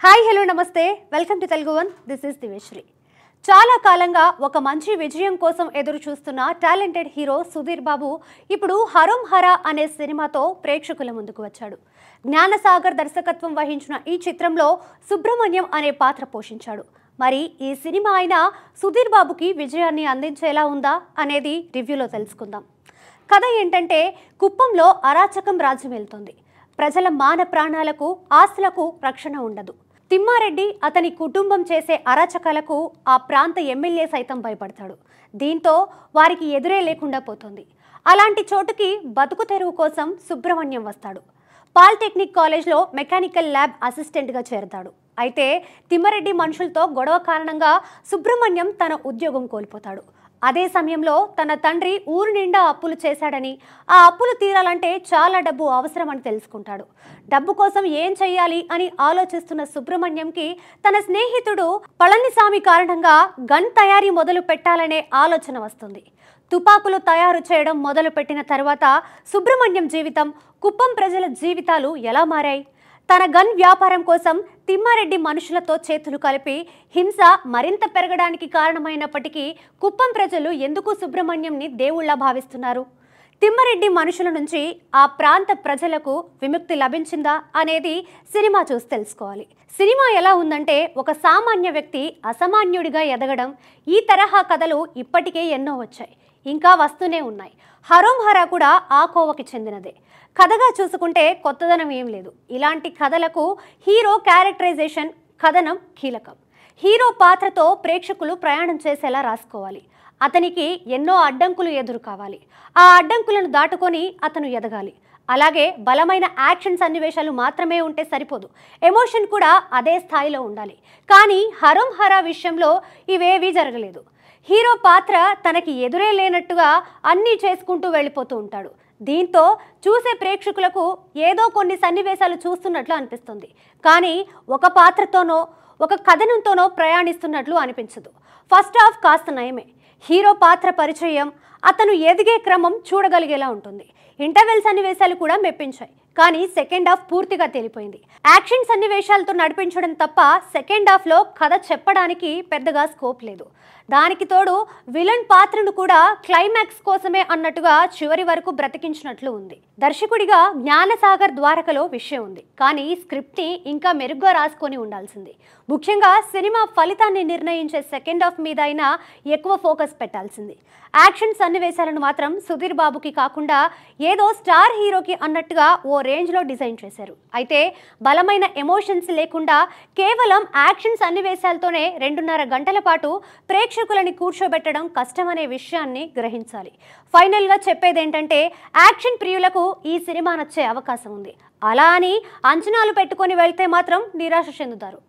Hi hello నమస్తే welcome to Telugu one this is Diveshri. చాలా కాలంగా ఒక మంచి విజయం కోసం ఎదురు చూస్తున్న టాలెంటెడ్ హీరో సుధీర్ బాబు ఇప్పుడు హరం హరా అనే సినిమాతో ప్రేక్షకుల ముందుకు వచ్చాడు. జ్ఞానసాగర్ దర్శకత్వం వహించిన ఈ చిత్రంలో సుబ్రహ్మణ్యం అనే పాత్ర పోషించాడు. మరి ఈ సినిమా అయినా సుధీర్ బాబుకి విజయాన్ని అందించేలా ఉందా అనేది రివ్యూలో తెలుసుకుందాం. కథ ఏంటంటే కుప్పంలో అరాచకం రాజ్యం వెళ్తుంది. ప్రజల మాన ప్రాణాలకు ఆస్తులకు రక్షణ ఉండదు. తిమ్మారెడ్డి అతని కుటుంబం చేసే అరాచకాలకు ఆ ప్రాంత ఎమ్మెల్యే సైతం భయపడతాడు. దీంతో వారికి ఎదురే లేకుండా పోతుంది. అలాంటి చోటుకి బతుకు తెరువు కోసం సుబ్రహ్మణ్యం వస్తాడు. పాలిటెక్నిక్ కాలేజ్లో మెకానికల్ ల్యాబ్ అసిస్టెంట్గా చేరతాడు. అయితే తిమ్మారెడ్డి మనుషులతో గొడవ కారణంగా సుబ్రహ్మణ్యం తన ఉద్యోగం కోల్పోతాడు. అదే సమయంలో తన తండ్రి ఊరు నిండా అప్పులు చేశాడని, ఆ అప్పులు తీరాలంటే చాలా డబ్బు అవసరమని తెలుసుకుంటాడు. డబ్బు కోసం ఏం చెయ్యాలి అని ఆలోచిస్తున్న సుబ్రహ్మణ్యంకి తన స్నేహితుడు పళనిస్వామి కారణంగా గన్ తయారీ మొదలు పెట్టాలనే ఆలోచన వస్తుంది. తుపాకులు తయారు చేయడం మొదలు పెట్టిన తర్వాత సుబ్రహ్మణ్యం జీవితం, కుప్పం ప్రజల జీవితాలు ఎలా మారాయి? తన గన్ వ్యాపారం కోసం తిమ్మారెడ్డి మనుషులతో చేతులు కలిపి హింస మరింత పెరగడానికి కారణమైనప్పటికీ కుప్పం ప్రజలు ఎందుకు సుబ్రహ్మణ్యంని దేవుళ్లా భావిస్తున్నారు? తిమ్మారెడ్డి మనుషుల నుంచి ఆ ప్రాంత ప్రజలకు విముక్తి లభించిందా అనేది సినిమా చూసి తెలుసుకోవాలి. సినిమా ఎలా ఉందంటే ఒక సామాన్య వ్యక్తి అసామాన్యుడిగా ఎదగడం, ఈ తరహా కథలు ఇప్పటికే ఎన్నో వచ్చాయి, ఇంకా వస్తూనే ఉన్నాయి. హరం హరా కూడా ఆ కోవకి చెందినదే. కథగా చూసుకుంటే కొత్తదనం ఏం లేదు. ఇలాంటి కథలకు హీరో క్యారెక్టరైజేషన్, కథనం కీలకం. హీరో పాత్రతో ప్రేక్షకులు ప్రయాణం చేసేలా రాసుకోవాలి. అతనికి ఎన్నో అడ్డంకులు ఎదురు కావాలి. ఆ అడ్డంకులను దాటుకొని అతను ఎదగాలి. అలాగే బలమైన యాక్షన్ సన్నివేశాలు మాత్రమే ఉంటే సరిపోదు, ఎమోషన్ కూడా అదే స్థాయిలో ఉండాలి. కానీ హరం హరా విషయంలో ఇవేవీ జరగలేదు. హీరో పాత్ర తనకి ఎదురే లేనట్టుగా అన్నీ చేసుకుంటూ వెళ్ళిపోతూ ఉంటాడు. దీంతో చూసే ప్రేక్షకులకు ఏదో కొన్ని సన్నివేశాలు చూస్తున్నట్లు అనిపిస్తుంది, కానీ ఒక పాత్రతోనో ఒక కథనంతోనో ప్రయాణిస్తున్నట్లు అనిపించదు. ఫస్ట్ హాఫ్ కాస్త నయమే. హీరో పాత్ర పరిచయం, అతను ఎదిగే క్రమం చూడగలిగేలా ఉంటుంది. ఇంటర్వెల్ సన్నివేశాలు కూడా మెప్పించాయి, కానీ సెకండ్ హాఫ్ పూర్తిగా తేలిపోయింది. యాక్షన్ సన్నివేశాలతో నడిపించడం తప్ప సెకండ్ హాఫ్లో కథ చెప్పడానికి పెద్దగా స్కోప్ లేదు. దానికి తోడు విలన్ పాత్రను కూడా క్లైమాక్స్ కోసమే అన్నట్టుగా చివరి వరకు బ్రతికించినట్లు ఉంది. దర్శకుడిగా జ్ఞానసాగర్ ద్వారకలో విషయం ఉంది, కానీ స్క్రిప్ట్ని ఇంకా మెరుగ్గా రాసుకొని ఉండాల్సింది. ముఖ్యంగా సినిమా ఫలితాన్ని నిర్ణయించే సెకండ్ హాఫ్ మీద అయినా ఎక్కువ ఫోకస్ పెట్టాల్సింది. యాక్షన్ సన్నివేశాలను మాత్రం సుధీర్ బాబుకి కాకుండా ఏదో స్టార్ హీరోకి అన్నట్టుగా ఓ రేంజ్లో డిజైన్ చేశారు. అయితే బలమైన ఎమోషన్స్ లేకుండా కేవలం యాక్షన్ సన్నివేశాలతోనే 2.5 గంటల పాటు ప్రేక్షకులని కూర్చోబెట్టడం కష్టమనే విషయాన్ని గ్రహించాలి. ఫైనల్గా చెప్పేదేంటంటే యాక్షన్ ప్రియులకు ఈ సినిమా నచ్చే అవకాశం ఉంది. అలా అని అంచనాలు పెట్టుకొని వెళ్తే మాత్రం నిరాశ చెందుతారు.